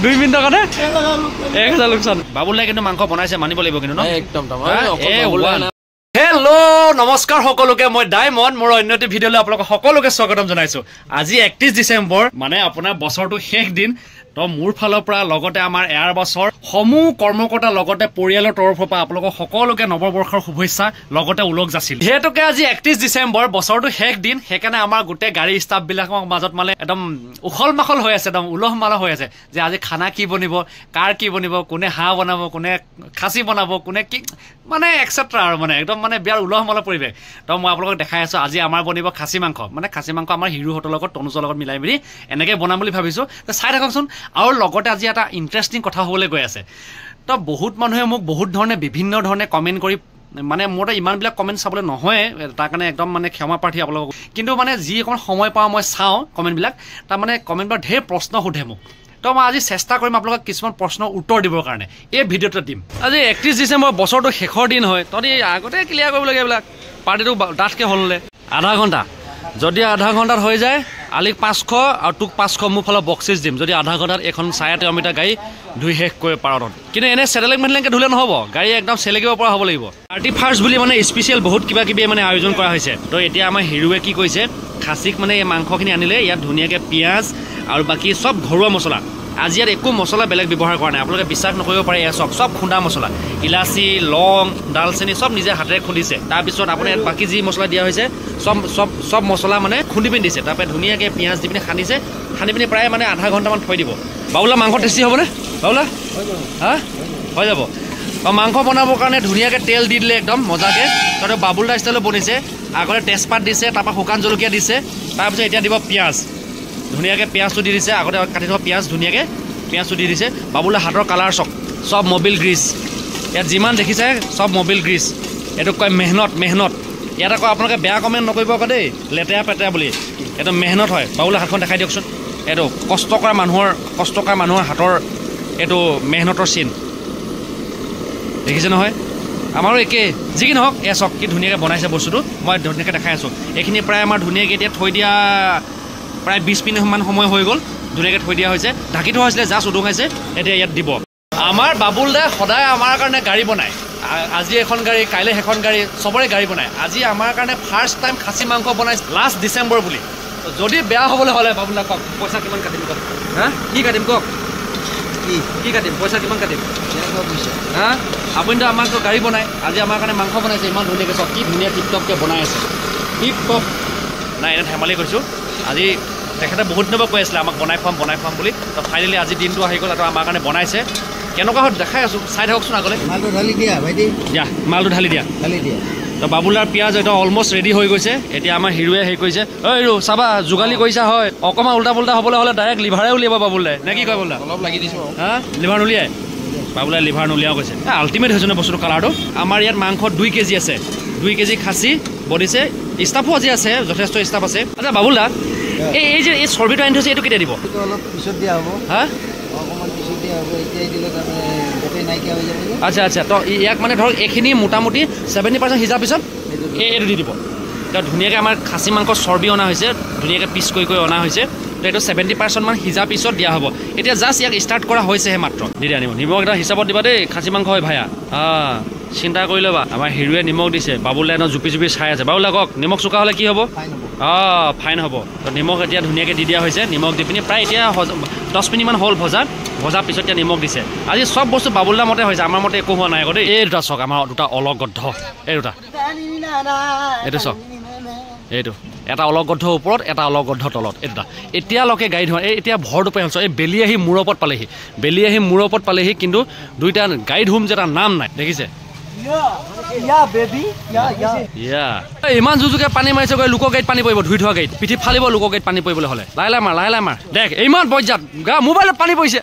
2 মিনিটৰ কাৰণে 1000 লোকচান বাবুলাই কিন্তু মাংস বনাইছে মানিব লাগিব কিন্তু ন একদম হেল্ল' নমস্কাৰ সকলোকে মই ডায়মণ্ড মোৰ অন্য এটা ভিডিঅ'লৈ আপোনালোকক সকলোকে স্বাগতম জনাইছো আজি 31 ডিচেম্বৰ মানে আপোনাৰ বছৰটো শেষ দিন তো মোৰ ফালৰ পৰা লগতে আমাৰ এয়াৰ বাছৰ সমূহ কৰ্মকৰ্তা লগতে পৰিয়ালৰ তৰফৰ পৰা আপোনালোকক সকলোকে নৱবৰ্ষৰ শুভেচ্ছা লগতে উলগ যাছিল যেহেতুকে আজি 31 ডিচেম্বৰ বছৰটো শেষ দিন সেইকাৰণে আমাৰ গোটেই গাড়ী ষ্টাফ বিলাকৰ মাজত মানে একদম উখল মাখল হৈ আছে একদম উলহ মালহ হৈ আছে যে আজি খানা কি বনিব কাৰ কি বনিব কোনে হাঁহ বনাব কোনে খাচী বনাব কোনে কি মানে এক্সেট্ৰা আৰু মানে একদম মানে বিয়াৰ উলহ মালহ পৰিৱেশ তো মই আপোনালোকক দেখাই আছো আজি আমাৰ বনিব খাচী মাংস মানে খাচী মাংস আমাৰ হিৰো হোটেলৰ লগত তনুজৰ লগত মিলাই মিলি এনেকৈ বনাম বুলি ভাবিছো তো চাই থাককচোন আৰু লগতে আজি এটা ইণ্টাৰেষ্টিং কথা হ'বলৈ গৈ আছে তো বহুত মানুহে মোক বহুত ধৰণে বিভিন্ন ধৰণে কমেণ্ট কৰি মানে মোৰ ইমানবিলাক কমেণ্ট চাবলৈ নহয় তাৰ কাৰণে একদম মানে ক্ষমা প্ৰাৰ্থী আপোনালোকক কিন্তু মানে যি অকণ সময় পাওঁ মই চাওঁ কমেণ্টবিলাক তাৰ মানে কমেণ্টবিলাক ঢেৰ প্ৰশ্ন সোধে মোক তো মই আজি চেষ্টা কৰিম আপোনালোকক কিছুমান প্ৰশ্নৰ উত্তৰ দিবৰ কাৰণে এই ভিডিঅ'টো দিম আজি 31 ডিচেম্বৰ বছৰটো শেষৰ দিন হয় তহঁতি আগতে ক্লিয়াৰ কৰিবলগীয়া এইবিলাক পাৰ্টিটো ডাঠকৈ হ'ললে আধা ঘণ্টা যদি আধা ঘণ্টাত হৈ যায় আলিক 500 আৰু তোক 500 মোৰ ফালৰ বক্সিছ দিম যদি আধা ঘণ্টাত এখন 13.5 মিটাৰ গাড়ী ধুই শেষ কৰিব পাৰ কিন্তু এনে চেটেলেক মেটেলেকে ধুলে নহ'ব গাড়ী একদম চেলেকিব পৰা হ'ব লাগিব 31st বুলি মানে স্পেচিয়েল বহুত কিবা কিবি মানে আয়োজন কৰা হৈছে তো এতিয়া আমাৰ হিৰোৱে কি কৈছে খাচীক মানে এই মাংসখিনি আনিলে ইয়াত ধুনীয়াকৈ পিঁয়াজ আৰু বাকী চব ঘৰুৱা মছলা আজি ইয়াত একো মছলা বেলেগ ব্যৱহাৰ কৰা নাই আপোনালোকে বিশ্বাস নকৰিব পাৰে এয়া চব খুন্দা মছলা ইলাচি লং ডালচেনি চব নিজে হাতেৰে খুন্দিছে তাৰপিছত আপোনাৰ ইয়াত বাকী যি মছলা দিয়া হৈছে চব মছলা মানে খুন্দি পিনি দিছে তাৰপৰা ধুনীয়াকৈ পিঁয়াজ দি পিনি খান্দিছে খান্দি পিনি প্ৰায় মানে আধা ঘণ্টামান থৈ দিব বাবুলা মাংস টেষ্টি হ'বনে বাবুলা হা হৈ যাব মাংস বনাবৰ কাৰণে ধুনীয়াকৈ তেল দি দিলে একদম মজাকৈ তাতে বাবুলা ষ্টাইলত বনিছে আগতে তেজপাত দিছে তাৰপৰা শুকান জলকীয়া দিছে তাৰপিছত এতিয়া দিব পিঁয়াজ ধুনীয়াকৈ পিঁয়াজটো দি দিছে আগতে কাটি থোৱা পিঁয়াজ ধুনীয়াকৈ পিঁয়াজটো দি দিছে বাবুলা হাতৰ কালাৰ চব মবিল গ্ৰীজ ইয়াত যিমান দেখিছে চব মবিল গ্ৰীজ এইটো কয় মেহনত ইয়াত আকৌ আপোনালোকে বেয়া কমেণ্ট নকৰিব আকৌ দেই লেতেৰা পেতেৰা বুলি এইটো মেহনত হয় বাবুলা হাতখন দেখাই দিয়কচোন এইটো কষ্ট কৰা মানুহৰ হাতৰ এইটো মেহনতৰ চিন দেখিছে নহয় আমাৰো একে যি কি নহওক এয়া চক কি ধুনীয়াকৈ বনাইছে বস্তুটো মই ধুনীয়াকৈ দেখাই আছোঁ এইখিনি প্ৰায় আমাৰ ধুনীয়াকৈ এতিয়া থৈ দিয়া প্ৰায় 20 মিনিটমান সময় হৈ গ'ল ধুনীয়াকৈ থৈ দিয়া হৈছে ঢাকি থোৱা হৈছিলে জাষ্ট উদুঙাইছে এতিয়া ইয়াত দিব আমাৰ বাবুল দাই সদায় আমাৰ কাৰণে গাড়ী বনায় আজি এখন গাড়ী কাইলৈ সেইখন গাড়ী চবৰে গাড়ী বনায় আজি আমাৰ কাৰণে ফাৰ্ষ্ট টাইম খাচী মাংস বনাইছে লাষ্ট ডিচেম্বৰ বুলি যদি বেয়া হ'বলৈ হ'লে বাবুল দা কওক পইচা কিমান কাটিম কওক হা কি কাটিম কওক কি কাটিম পইচা কিমান কাটিম হা আপুনিতো আমাকতো গাড়ী বনায় আজি আমাৰ কাৰণে মাংস বনাইছে ইমান ধুনীয়াকৈ চব কি ধুনীয়া টিপটপকৈ বনাই আছে টিপটপ নাই এনে ধেমালি কৰিছোঁ আজি তেখেতে বহুত দিনৰ পৰা কৈ আছিলে আমাক বনাই খুৱাম বুলি তো ফাইনেলি আজি দিনটো আহি গ'ল আৰু আমাৰ কাৰণে বনাইছে কেনেকুৱা হয় দেখাই আছোঁ চাই থাককচোন আগলৈ মালটো ঢালি দিয়া ভাইটি মালটো ঢালি দিয়া তো বাবুলাৰ পিঁয়াজ একদম অলমষ্ট ৰেডি হৈ গৈছে এতিয়া আমাৰ হিৰোৱে হেৰি কৰিছে ঐ হিৰো চাবা যোগালী কৰিছা হয় অকণমান উল্টা পুল্টা হ'বলৈ হ'লে ডাইৰেক্ট লিভাৰে উলিয়াব বাবুলাই নে কি কয় বোলা অলপ লাগি দিছোঁ হা লিভাৰ নুলিয়াই বাবুলাই লিভাৰ নুলিয়াও কৈছে আল্টিমেট হৈছে ন বস্তুটো কালাৰটো আমাৰ ইয়াত মাংস 2 কেজি আছে 2 কেজি খাচী বনিছে ষ্টাফো আজি আছে যথেষ্ট ষ্টাফ আছে আচ্ছা বাবুলা এই যে এই চৰ্বিটো আনি থৈছে এইটো কেতিয়া দিব অলপ পিছত দিয়া হ'ব হা অকণমান পিছত দিয়া হ'ব এতিয়াই দিলে তাৰমানে গোটেই নাইকিয়া হৈ যাব আচ্ছা তো ইয়াক মানে ধৰক এইখিনি মোটামুটি 70% সিজাৰ পিছত এইটো দি দিব এতিয়া ধুনীয়াকৈ আমাৰ খাচী মাংস চৰ্বি অনা হৈছে ধুনীয়াকৈ পিচ কৰি অনা হৈছে তো এইটো 70% মান সিজাৰ পিছত দিয়া হ'ব এতিয়া জাষ্ট ইয়াক ষ্টাৰ্ট কৰা হৈছেহে মাত্ৰ দি আনিব নিমখ এটা হিচাপত দিবা দেই খাচী মাংস হয় ভায়া চিন্তা কৰি ল'বা আমাৰ হিৰোৱে নিমখ দিছে বাবুলাই জুপি চাই আছে বাবুলা কওক নিমখ চোকা হ'লে কি হ'ব ফাইন হ'ব তো নিমখ এতিয়া ধুনীয়াকৈ দি দিয়া হৈছে নিমখ দি পিনি প্ৰায় এতিয়া 10 মিনিটমান হ'ল ভজা পিছত এতিয়া নিমখ দিছে আজি চব বস্তু বাবুলাৰ মতে হৈছে আমাৰ মতে একো হোৱা নাই আকৌ দেই এই দুটা চক আমাৰ দুটা অলগদ্ধ এই দুটা এইটো চক এইটো এটা অলগদ্ধ ওপৰত এটা অলগদ্ধ তলত এই দুটা এতিয়ালৈকে গাড়ী ধোৱা এতিয়া ভৰটো পাই এই বেলি আহি মূৰৰ ওপৰত পালেহি কিন্তু দুইটা গাড়ী ধুম যে এটা নাম নাই দেখিছে ইমান জুজুকে পানী মাৰিছে গৈ লোকৰ গাড়ীত পানী পৰিব ধুই থোৱা গাড়ীত পিঠি ফালিব লোকৰ গাড়ীত পানী পৰিবলৈ হ'লে লাহে মাৰ দেখ ইমান বজ্জাত গা মোবাইলত পানী পৰিছে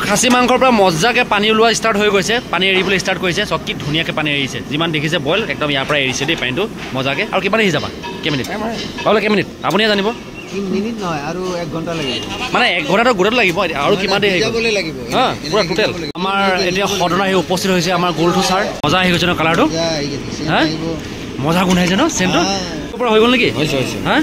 খাচী মাংসৰ পৰা মজাকৈ পানী ওলোৱা ষ্টাৰ্ট হৈ গৈছে পানী এৰিবলৈ ষ্টাৰ্ট কৰিছে চব কি ধুনীয়াকৈ পানী এৰিছে যিমান দেখিছে বইল একদম ইয়াৰ পৰা এৰিছে দেই পানীটো মজাকৈ আৰু কিমান আহি যাবা কেইমিনিট বাবুলা কেইমিনিট আপুনিয়ে জানিব 3 মিনিট নহয় আৰু 1 ঘণ্টা লাগিব মানে 1 ঘণ্টাটো গোটেই লাগিব আৰু কিমান দেৰি লাগিব হা পুৰা টোটেল আমাৰ এতিয়া সদন আহি উপস্থিত হৈছে আমাৰ গোলটো ছাৰ মজা আহি গৈছে ন কালাৰটো হা মজা গোন্ধাইছে ন চেণ্টটো হৈ গ'ল নেকি হা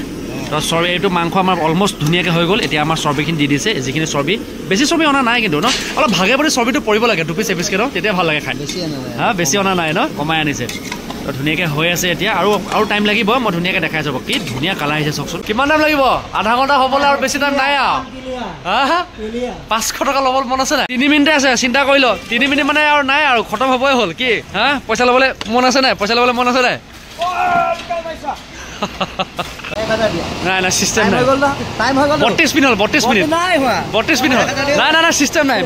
তো চৰ্বি এইটো মাংস আমাৰ অলমষ্ট ধুনীয়াকৈ হৈ গ'ল এতিয়া আমাৰ চৰ্বিখিনি দি দিছে যিখিনি চৰ্বি বেছি চৰ্বি অনা নাই কিন্তু ন অলপ ভাগে ভাগে চৰ্বিটো পৰিব লাগে 2 পিচ এপিচকৈ ন তেতিয়া ভাল লাগে খাই বেছি অনা নাই ন কমাই আনিছে তো ধুনীয়াকৈ হৈ আছে এতিয়া আৰু টাইম লাগিব মই ধুনীয়াকৈ দেখাই যাব কি ধুনীয়া কালাৰ আহিছে চাওকচোন কিমান টাইম লাগিব আধা ঘণ্টা হ'বলৈ আৰু বেছি টাইম নাই আৰু 500 টকা ল'বলৈ মন আছে নাই 3 মিনিটে আছে চিন্তা কৰি ল 3 মিনিট মানে আৰু নাই আৰু খতম হ'বই হ'ল কি হা পইচা ল'বলৈ মন আছে নাই পইচা ল'বলৈ মন আছে নাই নাই নাই সিস্টেম নাই 32 মিনিট 32 মিনিট 32 মিনিট নাই নাই নাই সিস্টেম নাই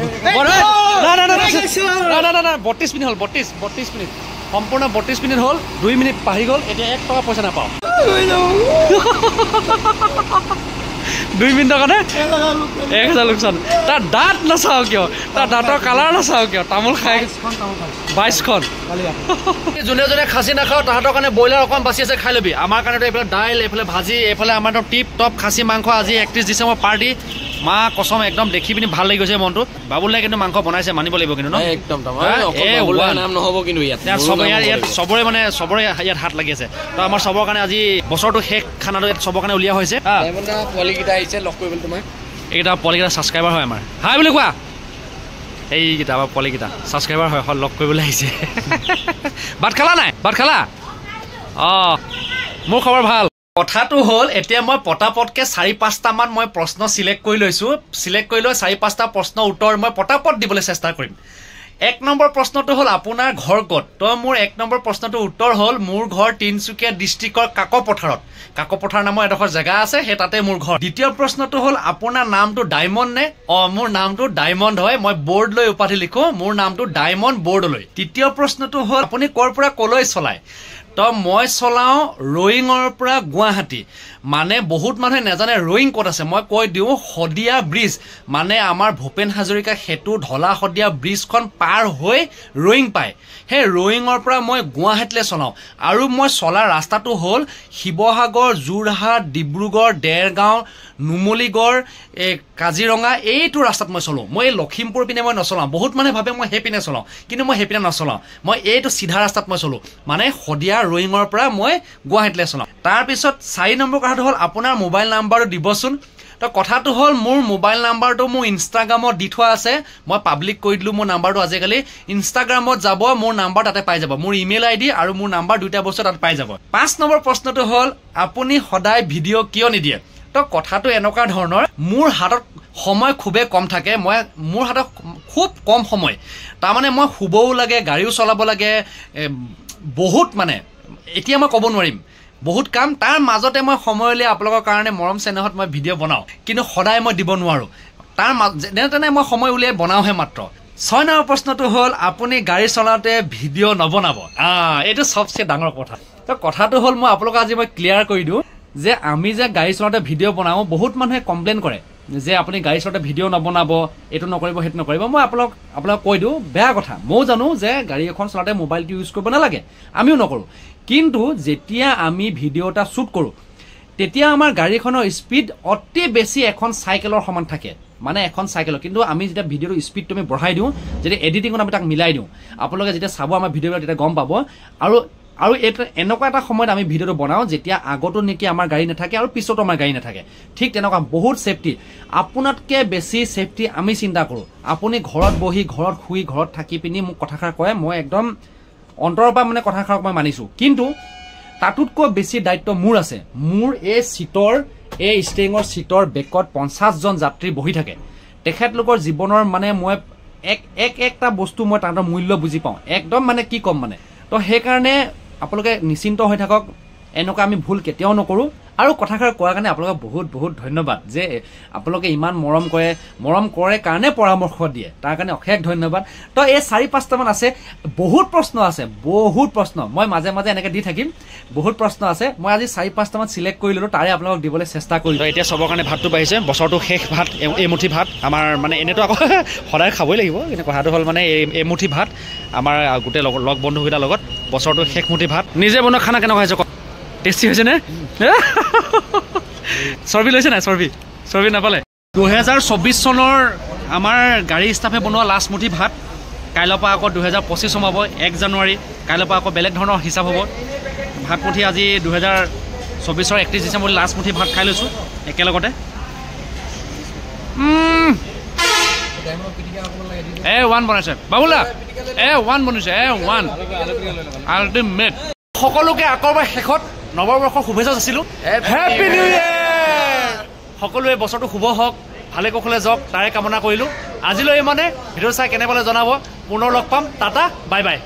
নাই 32 মিনিট হ'ল 32 মিনিট সম্পূৰ্ণ 32 মিনিট হ'ল 2 মিনিট পাহি গ'ল এতিয়া 1 টকা পইচা নাপাওঁ 2 মিনিটৰ কাৰণে 1000 লোকচান তাৰ দাঁত নাচাওঁ কিয় তাৰ দাঁতৰ কালাৰ নাচাওঁ কিয় তামোল খাই 22খন যোনে যোনে খাচী নাখাওঁ তাহাঁতৰ কাৰণে ব্ৰইলাৰ অকণ বাচি আছে খাই ল'বি আমাৰ কাৰণেতো এইফালে দাইল এইফালে ভাজি এইফালে আমাৰ টিপ টপ খাচী মাংস আজি 31 ডিচেম্বৰ পাৰ্টি মা কসম একদম দেখি পিনি ভাল লাগি গৈছে মনটো বাবুলাই কিন্তু মাংস বনাইছে মানিব লাগিব কিন্তু ন একদম নাম নহ'ব কিন্তু ইয়াত চবৰে মানে চবৰে ইয়াত হাত লাগি আছে তো আমাৰ চবৰ কাৰণে আজি বছৰটো শেষ খানাটো চবৰ কাৰণে উলিওৱা হৈছে পোৱালিকেইটা আহিছে লগ কৰিবলৈ তোমাক এইকেইটা পোৱালিকেইটা ছাবস্ক্ৰাইবাৰ হয় আমাৰ হাই বুলি কোৱা এইকেইটা আমাৰ পোৱালিকেইটা ছাবস্ক্ৰাইবাৰ হয় লগ কৰিবলৈ আহিছে ভাত খালা নাই ভাত খালা অঁ মোৰ খবৰ ভাল কথাটো হ'ল এতিয়া মই পটাপটকৈ 4-5টামান মই প্ৰশ্ন চিলেক্ট কৰি লৈছোঁ চিলেক্ট কৰি লৈ 4-5টা প্ৰশ্নৰ উত্তৰ মই পটাপট দিবলৈ চেষ্টা কৰিম 1 নম্বৰ প্ৰশ্নটো হ'ল আপোনাৰ ঘৰ ক'ত তো মোৰ 1 নম্বৰ প্ৰশ্নটোৰ উত্তৰ হ'ল মোৰ ঘৰ তিনিচুকীয়া ডিষ্ট্ৰিক্টৰ কাকপথাৰ নামৰ এডোখৰ জেগা আছে সেই তাতে মোৰ ঘৰ দ্বিতীয় প্ৰশ্নটো হ'ল আপোনাৰ নামটো ডায়মণ্ড নে মোৰ নামটো ডায়মণ্ড হয় মই বৰ্ড লৈ উপাধি লিখো মোৰ নামটো ডায়মণ্ড বৰ্ডলৈ তৃতীয় প্ৰশ্নটো হ'ল আপুনি ক'ৰ পৰা ক'লৈ চলায় তো মই চলাওঁ ৰয়িঙৰ পৰা গুৱাহাটী মানে বহুত মানুহে নাজানে ৰয়িং ক'ত আছে মই কৈ দিওঁ শদিয়া ব্ৰিজ মানে আমাৰ ভূপেন হাজৰিকা সেতু ঢলা শদিয়া ব্ৰিজখন পাৰ হৈ ৰয়িং পায় সেই ৰয়িঙৰ পৰা মই গুৱাহাটীলৈ চলাওঁ আৰু মই চলা ৰাস্তাটো হ'ল শিৱসাগৰ যোৰহাট ডিব্ৰুগড় দেৰগাঁও নুমলীগড় কাজিৰঙা এইটো ৰাস্তাত মই চলাওঁ মই লখিমপুৰ পিনে মই নচলাওঁ বহুত মানুহে ভাবে মই সেইপিনে চলাওঁ কিন্তু মই সেইপিনে নচলাওঁ মই এইটো চিধা ৰাস্তাত মই চলোঁ মানে শদিয়া ৰয়িঙৰ পৰা মই গুৱাহাটীলৈ চলাওঁ তাৰপিছত 4 নম্বৰ কথাটো হ'ল আপোনাৰ মোবাইল নাম্বাৰটো দিবচোন তো কথাটো হ'ল মোৰ মোবাইল নাম্বাৰটো মোৰ ইনষ্টাগ্ৰামত দি থোৱা আছে মই পাব্লিক কৰি দিলোঁ মোৰ নাম্বাৰটো আজিকালি ইনষ্টাগ্ৰামত যাব মোৰ নাম্বাৰ তাতে পাই যাব মোৰ ইমেইল আইডি আৰু মোৰ নাম্বাৰ দুইটা বস্তু তাত পাই যাব 5 নম্বৰ প্ৰশ্নটো হ'ল আপুনি সদায় ভিডিঅ' কিয় নিদিয়ে তো কথাটো এনেকুৱা ধৰণৰ মোৰ হাতত সময় খুবেই কম থাকে মোৰ হাতত খুব কম সময় তাৰমানে মই শুবও লাগে গাড়ীও চলাব লাগে বহুত মানে এতিয়া মই ক'ব নোৱাৰিম বহুত কাম তাৰ মাজতে মই সময় উলিয়াই আপোনালোকৰ কাৰণে মৰম চেনেহত মই ভিডিঅ' বনাওঁ কিন্তু সদায় মই দিব নোৱাৰোঁ তাৰ যেনে তেনে মই সময় উলিয়াই বনাওঁহে মাত্ৰ 6 নম্বৰ প্ৰশ্নটো হ'ল আপুনি গাড়ী চলাওঁতে ভিডিঅ' নবনাব এইটো চবচে ডাঙৰ কথা তো কথাটো হ'ল মই আপোনালোকক আজি মই ক্লিয়াৰ কৰি দিওঁ যে আমি যে গাড়ী চলাওঁতে ভিডিঅ' বনাওঁ বহুত মানুহে কমপ্লেইন কৰে যে আপুনি গাড়ী চলাওঁতে ভিডিঅ' নবনাব এইটো নকৰিব সেইটো নকৰিব মই আপোনাক কৈ দিওঁ বেয়া কথা ময়ো জানো যে গাড়ী এখন চলাওঁতে মোবাইলটো ইউজ কৰিব নালাগে আমিও নকৰোঁ কিন্তু যেতিয়া আমি ভিডিঅ' এটা শ্বুট কৰোঁ তেতিয়া আমাৰ গাড়ীখনৰ স্পীড অতি বেছি এখন চাইকেলৰ সমান থাকে মানে এখন চাইকেলৰ কিন্তু আমি যেতিয়া ভিডিঅ'ৰ স্পীডটো আমি বঢ়াই দিওঁ যেতিয়া এডিটিঙত আমি তাক মিলাই দিওঁ আপোনালোকে যেতিয়া চাব আমাৰ ভিডিঅ'বিলাক তেতিয়া গম পাব আৰু এটা এনেকুৱা এটা সময়ত আমি ভিডিঅ'টো বনাওঁ যেতিয়া আগতো নেকি আমাৰ গাড়ী নাথাকে আৰু পিছতো আমাৰ গাড়ী নাথাকে ঠিক তেনেকুৱা বহুত ছেফটি আপোনাতকৈ বেছি ছেফটি আমি চিন্তা কৰোঁ আপুনি ঘৰত বহি ঘৰত শুই ঘৰত থাকি পিনি মোক কথাষাৰ কয় মই একদম অন্তৰৰ পৰা মানে কথাষাৰক মই মানিছোঁ কিন্তু তাতোতকৈ বেছি দায়িত্ব মোৰ আছে মোৰ এই ষ্টেৰিঙৰ ছিটৰ বেকত 50জন যাত্ৰী বহি থাকে তেখেতলোকৰ জীৱনৰ মানে মই একটা বস্তু মই তাহাঁতৰ মূল্য বুজি পাওঁ একদম মানে কি ক'ম মানে তো সেইকাৰণে আপোনালোকে নিশ্চিন্ত হৈ থাকক এনেকুৱা আমি ভুল কেতিয়াও নকৰোঁ আৰু কথাষাৰ কোৱাৰ কাৰণে আপোনালোকক বহুত বহুত ধন্যবাদ যে আপোনালোকে ইমান মৰম কৰে কাৰণে পৰামৰ্শ দিয়ে তাৰ কাৰণে অশেষ ধন্যবাদ তো এই 4-5টামান আছে বহুত প্ৰশ্ন মই মাজে মাজে এনেকৈ দি থাকিম বহুত প্ৰশ্ন আছে মই আজি 4-5টামান চিলেক্ট কৰি ল'লোঁ তাৰে আপোনালোকক দিবলৈ চেষ্টা কৰিলোঁ এতিয়া চবৰ কাৰণে ভাতটো বাঢ়িছে বছৰটো শেষ ভাত এমুঠি ভাত আমাৰ মানে এনেতো আকৌ সদায় খাবই লাগিব কিন্তু কথাটো হ'ল মানে এমুঠি ভাত আমাৰ গোটেই লগ বন্ধুকেইটাৰ লগত বছৰটো শেষ মুঠি ভাত নিজে বনোৱা খানা কেনেকুৱা হৈছে টেষ্টি হৈছে নে চৰ্বি লৈছে নাই চৰ্বি নাপালে 2024 চনৰ আমাৰ গাড়ী ষ্টাফে বনোৱা লাষ্ট মুঠি ভাত কাইলৈৰ পৰা আকৌ 2025 সোমাব 1 জানুৱাৰী কাইলৈৰ পৰা আকৌ বেলেগ ধৰণৰ হিচাপ হ'ব ভাত মুঠি আজি 2024 24ৰ 31 ডিচেম্বৰ লাষ্ট মুঠি ভাত খাই লৈছোঁ একেলগতে ওৱান বনাইছে বাবুলা ওৱান বনাইছে ওৱান আল্টিমেট সকলোকে আকৰবাৰ শেষত নৱবৰ্ষৰ শুভেচ্ছা যাচিলোঁ হেপী নিউ ইয়েৰ সকলোৱে বছৰটো শুভ হওক ভালে কুশলে যাওক তাৰে কামনা কৰিলোঁ আজিলৈ মানে ভিডিঅ' চাই কেনে পালে জনাব পুনৰ লগ পাম টাটা বাই বাই